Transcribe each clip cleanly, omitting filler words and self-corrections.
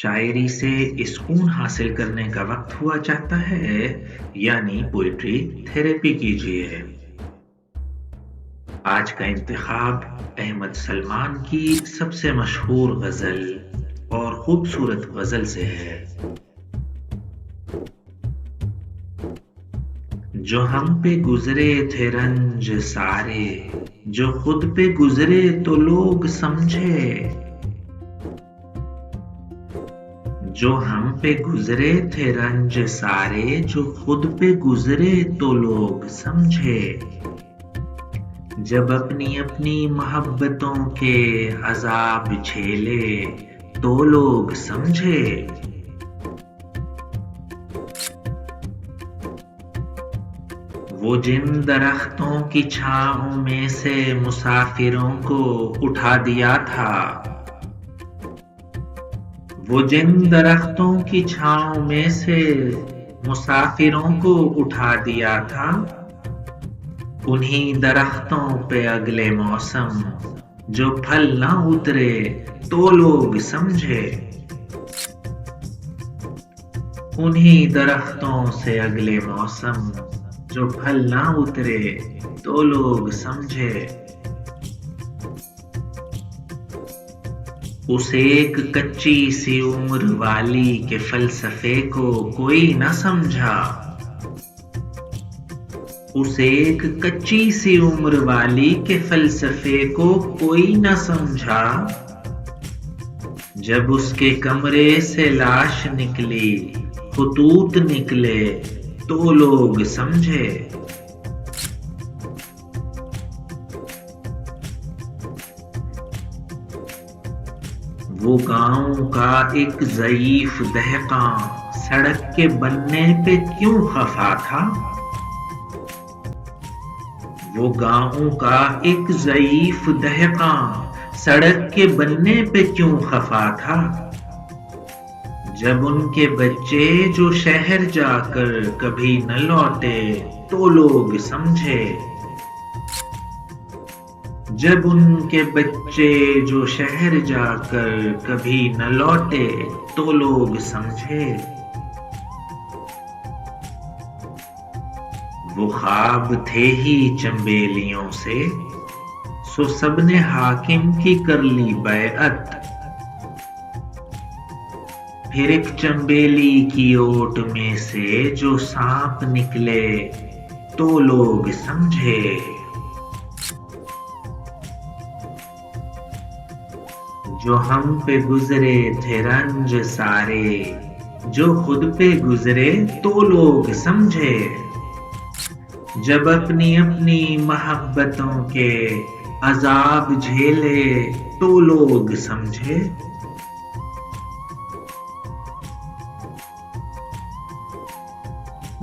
शायरी से सुकून हासिल करने का वक्त हुआ चाहता है, यानी पोइट्री थेरेपी कीजिए। आज का इंतखाब अहमद सलमान की सबसे मशहूर गजल और खूबसूरत गजल से है। जो हम पे गुजरे थे रंज सारे, जो खुद पे गुजरे तो लोग समझे। जो हम पे गुजरे थे रंज सारे, जो खुद पे गुजरे तो लोग समझे। जब अपनी अपनी मोहब्बतों के अजाब झेले तो लोग समझे। वो जिन दरख्तों की छांव में से मुसाफिरों को उठा दिया था, वो जिन दरख्तों की छांव में से मुसाफिरों को उठा दिया था, उन्हीं दरख्तों पे अगले मौसम जो फल ना उतरे तो लोग समझे। उन्हीं दरख्तों से अगले मौसम जो फल ना उतरे तो लोग समझे। उस एक कच्ची सी उम्र वाली के फलसफे को कोई न समझा। उस एक कच्ची सी उम्र वाली के फलसफे को कोई न समझा। जब उसके कमरे से लाश निकली, खुतूत निकले तो लोग समझे। वो गांव का एक ज़ईफ दहकां सड़क के बनने पे क्यों खफा था। वो गांव का एक ज़ईफ दहकां सड़क के बनने पे क्यों खफा था। जब उनके बच्चे जो शहर जाकर कभी न लौटे तो लोग समझे। जब उनके बच्चे जो शहर जाकर कभी न लौटे तो लोग समझे। वो ख्वाब थे ही चंबेलियों से, सो सबने हाकिम की कर ली बैअत। फिर एक चंबेली की ओट में से जो सांप निकले तो लोग समझे। जो हम पे गुजरे थे रंज सारे, जो खुद पे गुजरे तो लोग समझे। जब अपनी अपनी मोहब्बतों के अजाब झेले तो लोग समझे।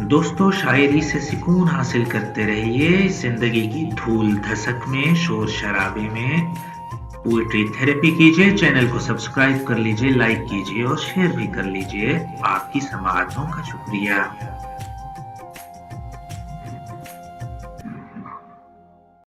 दोस्तों, शायरी से सुकून हासिल करते रहिए। जिंदगी की धूल धसक में, शोर शराबे में पोएट्री थेरेपी कीजिए। चैनल को सब्सक्राइब कर लीजिए, लाइक कीजिए और शेयर भी कर लीजिए। आपकी समाअतों का शुक्रिया।